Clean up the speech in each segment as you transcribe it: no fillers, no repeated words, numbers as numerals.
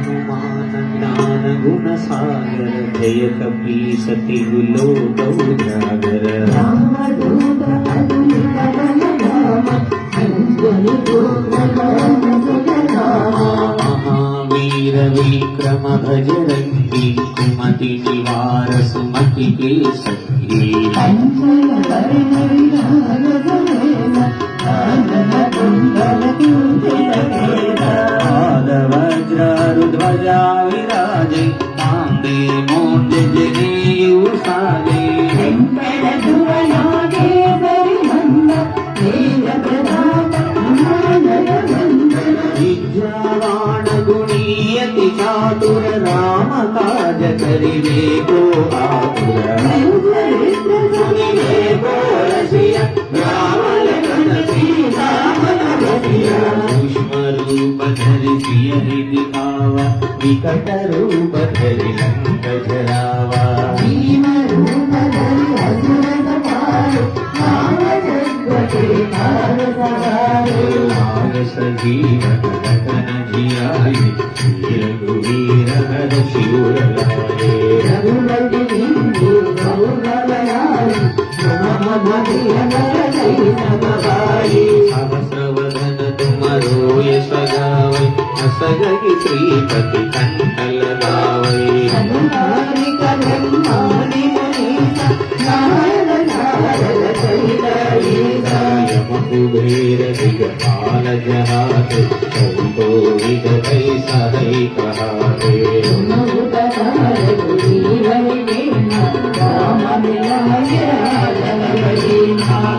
हनुमान ज्ञान गुण सागर जय कपी सति लोक उजागर रामदूत अतुलित बल धाम अंजनी पुत्र महावीर विक्रम भजरंगी कुमति निवार सुमति के संगी कंचन वरण विराज समेत कानन कुंडल कुंचित ध्वजा विराजे कांदे मोंज जनेयु साजे वेंकट सुवनागे सरिमंद तेज प्रताप महानय वंदन विद्यावान गुणीयति चातुर राम काज करिवे को आतुर सुनिवे को रसिया राम लखन सीता मन बसिया सूक्ष्म रूप धरि सियहि दिखावा विकट रूप धरि लंक जरावा भीम रूप धरि असुर सहारे रामचंद्र के काज सवारे लाल सजीवन लखन जियाए रघुवीर हर शिवर लाए रघुपति बिंदु बहुबलधारी सहस्रवदन तुमरो यश गावै असगहि श्रीपति कंठ लगावै कुबेर दिगपाल जहाते संतो विदतै सहै कहाते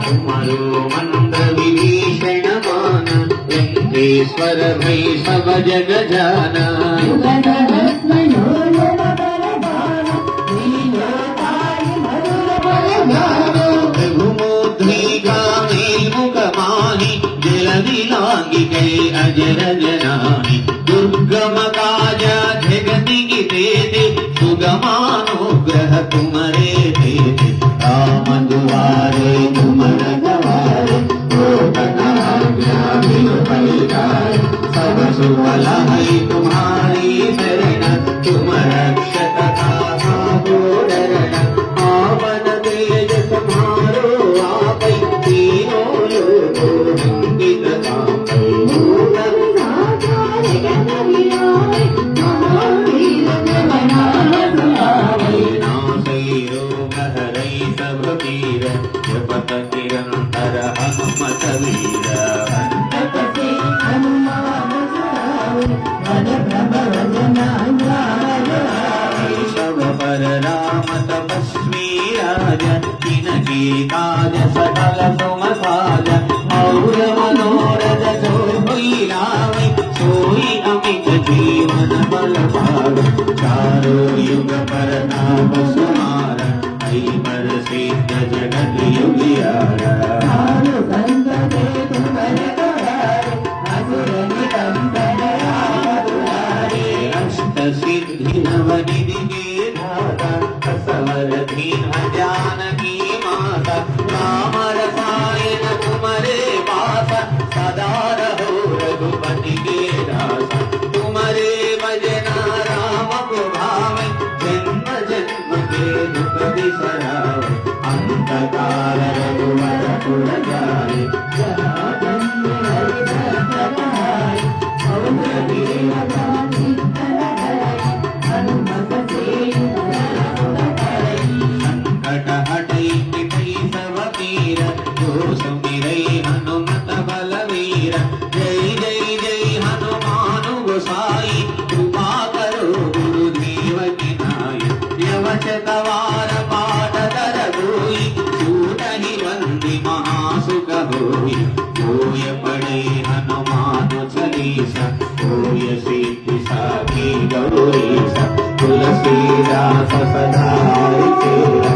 तुमरो मंद विभीषण मान लंकेश्वर भै सब जग जाना गए अजर जनानी दुर्गम काज जगति देते सुगमानुग्रह तुमरे देते राम दुआरे तुम रखवारे सब सुफल है तुम्हारी शरण तुम रक्षक काहू डरन आवन तेज तुम्हारो आपै तीनों लोकों वंदित जपत निरंतर हनुमत वीर शव पर राम तपस्वी राज तिनके काज सकल तुम साज और मनोरथ जो हुई लावे सोई अमित जीवन बल पावे चारो युग पर नाम सुमार पर सिद्ध जगत युगियारा अष्ट सिद्धि नवनिधि के दाता असवर दीन जानकी माता राम रसायन तुम्हारे पास सदा रहो रघुपति के दास तुम्हारे भजना राम को भावे जन्म जन्म के दुख बिसरावे अंत काल रघुवर पुर जाए जहाँ जन्म हरि भक्त कहाए और संकट हटै मिटै सब पीर जो सुमिरै हनुमत बलवीर जय जय जय हनुमान गोसाई कृपा करो गुरुदेव की नाई यवच तवार पाठ कर होई छूटहि बंदी महासुख होई होय पढ़े हनुमान चालीसा होय सिद्धि साखी गौरीसा तुलसीदास सदा तेरा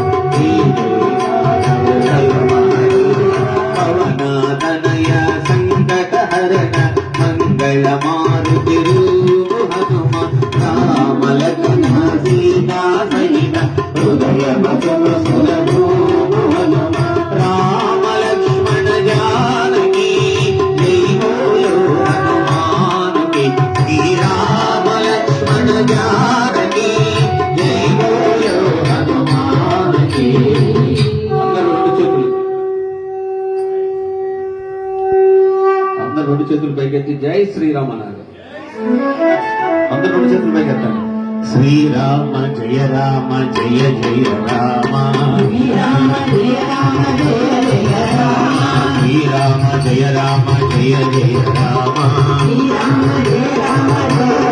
पवन तनय संकट हरण मंगल मारुति रूप हनुमान राम लखन सीता सहित हृदय मधुर सुर हनुमान राम लक्ष्मण जानकी जय बोलो हनुमान की राम लक्ष्मण జానకి జై బోలో హనుమానికి. అందరూ రెండు చేతులు పైకెత్తి జై శ్రీరామ్ అన్నారు. అందరూ రెండు చేతులు పైకెత్తాలి. శ్రీరామ జయ రామ జయ జయ రామ, శ్రీరామ జయ రామ జయ జయ రామ, శ్రీరామ జయ రామ జయ జయ రామ, శ్రీరామ జయ రామ జయ